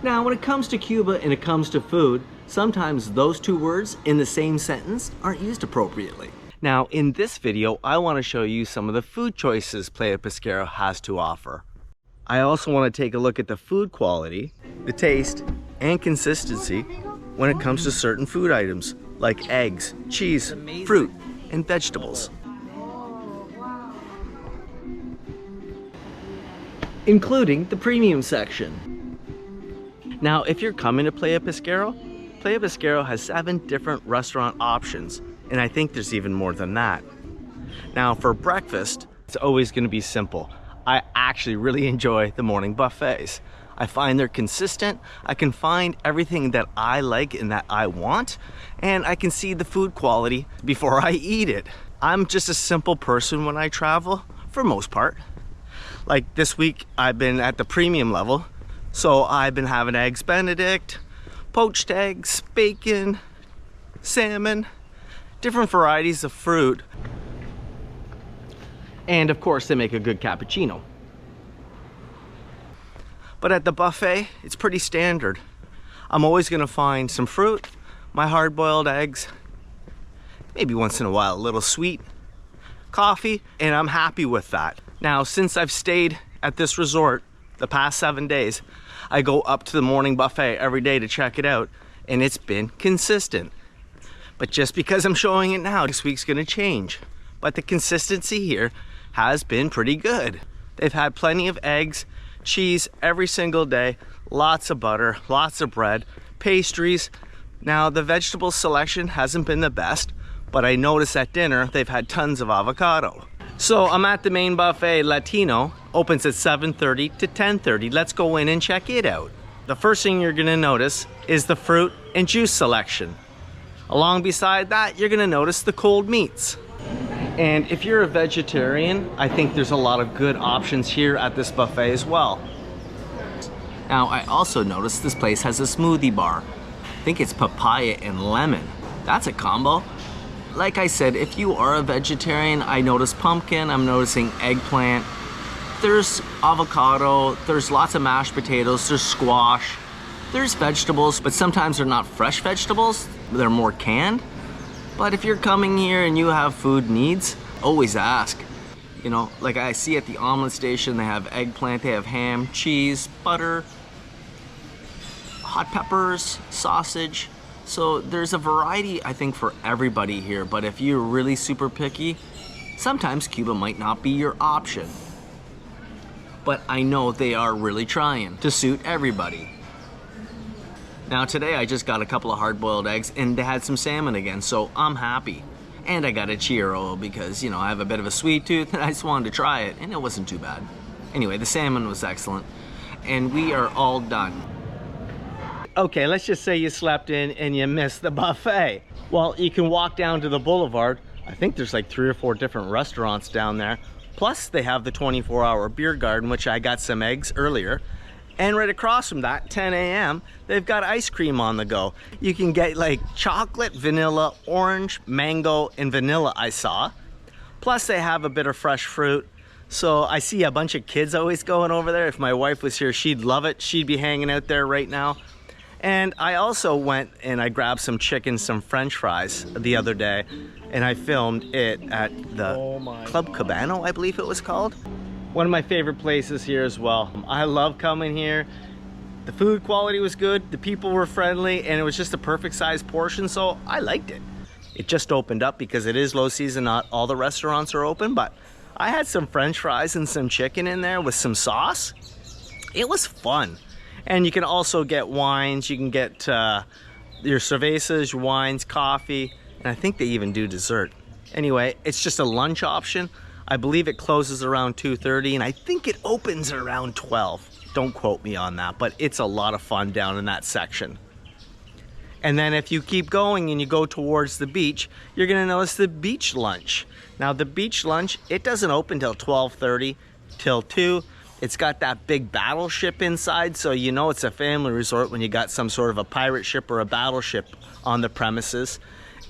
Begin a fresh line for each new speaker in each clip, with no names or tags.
Now, when it comes to Cuba and it comes to food, sometimes those two words in the same sentence aren't used appropriately. Now, in this video, I want to show you some of the food choices Playa Pesquero has to offer. I also want to take a look at the food quality, the taste, and consistency when it comes to certain food items like eggs, cheese, fruit, and vegetables, including the premium section. Now, if you're coming to Playa Pesquero has 7 different restaurant options, and I think there's even more than that. Now, for breakfast, it's always going to be simple. I actually really enjoy the morning buffets. I find they're consistent. I can find everything that I like and that I want, and I can see the food quality before I eat it. I'm just a simple person when I travel, for most part. Like this week, I've been at the premium level, so I've been having eggs Benedict, poached eggs, bacon, salmon, different varieties of fruit, and of course they make a good cappuccino. But at the buffet, it's pretty standard. I'm always gonna find some fruit, my hard-boiled eggs, maybe once in a while a little sweet, coffee, and I'm happy with that. Now, since I've stayed at this resort the past 7 days, I go up to the morning buffet every day to check it out, and it's been consistent. But just because I'm showing it now, this week's gonna change. But the consistency here has been pretty good. They've had plenty of eggs, cheese every single day, lots of butter, lots of bread, pastries. Now, the vegetable selection hasn't been the best, but I noticed at dinner they've had tons of avocado. So I'm at the main buffet. Latino opens at 7:30 to 10:30. Let's go in and check it out. The first thing you're gonna notice is the fruit and juice selection. Along beside that, you're gonna notice the cold meats. And if you're a vegetarian, I think there's a lot of good options here at this buffet as well. Now, I also noticed this place has a smoothie bar. I think it's papaya and lemon. That's a combo. Like I said, if you are a vegetarian, I notice pumpkin, I'm noticing eggplant, there's avocado, there's lots of mashed potatoes, there's squash, there's vegetables, but sometimes they're not fresh vegetables, they're more canned. But if you're coming here and you have food needs, always ask. You know, like I see at the omelet station, they have eggplant, they have ham, cheese, butter, hot peppers, sausage. So there's a variety, I think, for everybody here, but if you're really super picky, sometimes Cuba might not be your option. But I know they are really trying to suit everybody. Now today I just got a couple of hard-boiled eggs and they had some salmon again, so I'm happy. And I got a churro because, you know, I have a bit of a sweet tooth and I just wanted to try it, and it wasn't too bad. Anyway, the salmon was excellent, and we are all done. Okay, let's just say you slept in and you missed the buffet. Well, you can walk down to the boulevard. I think there's like 3 or 4 different restaurants down there. Plus they have the 24-hour beer garden, which I got some eggs earlier. And right across from that, 10 a.m., they've got ice cream on the go. You can get like chocolate, vanilla, orange, mango, and vanilla, I saw. Plus they have a bit of fresh fruit. So I see a bunch of kids always going over there. If my wife was here, she'd love it. She'd be hanging out there right now. And I also went and I grabbed some chicken, some French fries the other day, and I filmed it at the Club Cabano, I believe it was called. One of my favorite places here as well. I love coming here. The food quality was good, the people were friendly, and it was just a perfect size portion, so I liked it. It just opened up because it is low season, not all the restaurants are open, but I had some French fries and some chicken in there with some sauce. It was fun. And you can also get wines, you can get your cervezas, your wines, coffee, and I think they even do dessert. Anyway, it's just a lunch option. I believe it closes around 2:30, and I think it opens around 12. Don't quote me on that, but it's a lot of fun down in that section. And then if you keep going and you go towards the beach, you're gonna notice the beach lunch. Now the beach lunch, it doesn't open till 12:30 till 2. It's got that big battleship inside, so you know it's a family resort when you got some sort of a pirate ship or a battleship on the premises.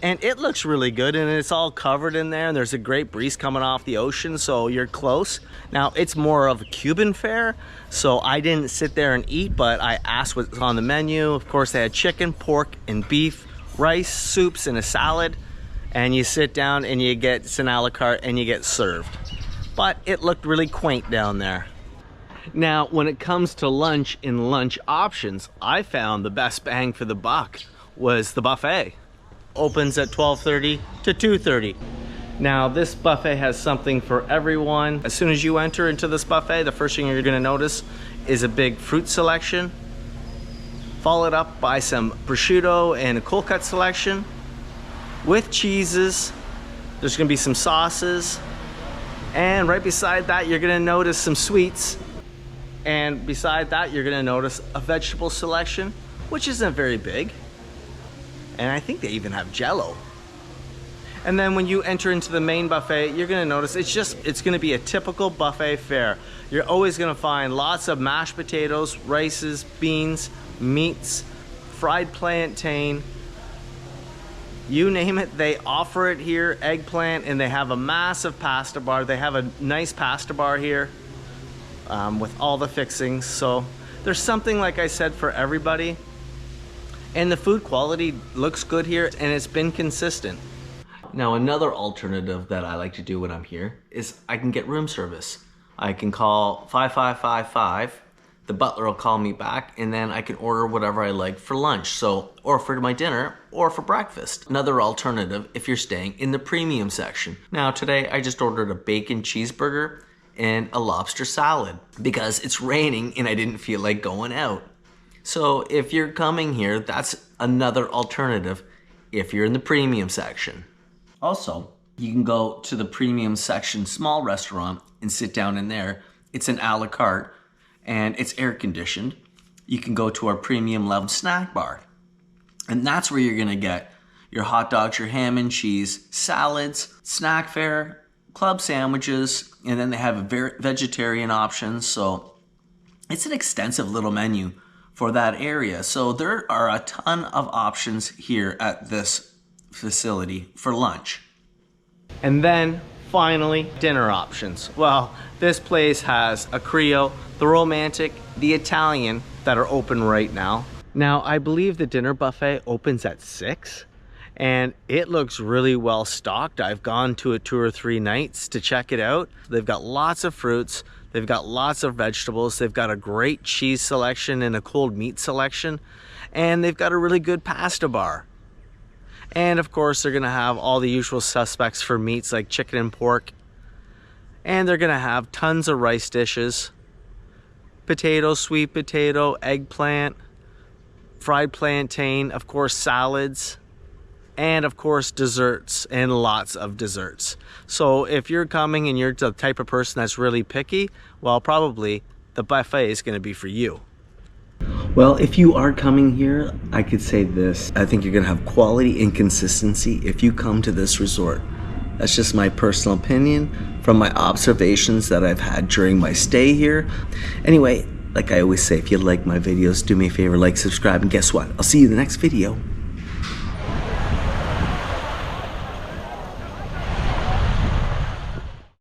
And it looks really good, and it's all covered in there, and there's a great breeze coming off the ocean, so you're close. Now, it's more of a Cuban fare, so I didn't sit there and eat, but I asked what's on the menu. Of course, they had chicken, pork, and beef, rice, soups, and a salad. And you sit down and you get, it's an a la carte, and you get served. But it looked really quaint down there. Now, when it comes to lunch and lunch options, I found the best bang for the buck was the buffet. Opens at 12:30 to 2:30. Now, this buffet has something for everyone. As soon as you enter into this buffet, the first thing you're gonna notice is a big fruit selection, followed up by some prosciutto and a cold cut selection with cheeses. There's gonna be some sauces, and right beside that, you're gonna notice some sweets. And beside that, you're gonna notice a vegetable selection, which isn't very big. And I think they even have Jell-O. And then when you enter into the main buffet, you're gonna notice it's gonna be a typical buffet fare. You're always gonna find lots of mashed potatoes, rices, beans, meats, fried plantain, you name it, they offer it here, eggplant, and they have a massive pasta bar. They have a nice pasta bar here with all the fixings. So there's something, like I said, for everybody. And the food quality looks good here, and it's been consistent. Now, another alternative that I like to do when I'm here is I can get room service. I can call 5555, the butler will call me back, and then I can order whatever I like for lunch, or for my dinner, or for breakfast. Another alternative if you're staying in the premium section. Now, today I just ordered a bacon cheeseburger and a lobster salad because it's raining and I didn't feel like going out. So if you're coming here, that's another alternative if you're in the premium section. Also, you can go to the premium section small restaurant and sit down in there. It's an a la carte and it's air conditioned. You can go to our premium level snack bar. And that's where you're gonna get your hot dogs, your ham and cheese, salads, snack fare, club sandwiches, and then they have a vegetarian options. So it's an extensive little menu for that area. So there are a ton of options here at this facility for lunch. And then finally, dinner options. Well, this place has a Creole, the Romantic, the Italian that are open right now. Now, I believe the dinner buffet opens at 6 and it looks really well stocked. I've gone to it 2 or 3 nights to check it out. They've got lots of fruits. They've got lots of vegetables. They've got a great cheese selection and a cold meat selection. And they've got a really good pasta bar. And of course, they're gonna have all the usual suspects for meats like chicken and pork. And they're gonna have tons of rice dishes. Potato, sweet potato, eggplant, fried plantain, of course, salads. And of course, desserts, and lots of desserts. So if you're coming and you're the type of person that's really picky, well, probably the buffet is gonna be for you. Well, if you are coming here, I could say this. I think you're gonna have quality and consistency if you come to this resort. That's just my personal opinion from my observations that I've had during my stay here. Anyway, like I always say, if you like my videos, do me a favor, like, subscribe, and guess what? I'll see you in the next video.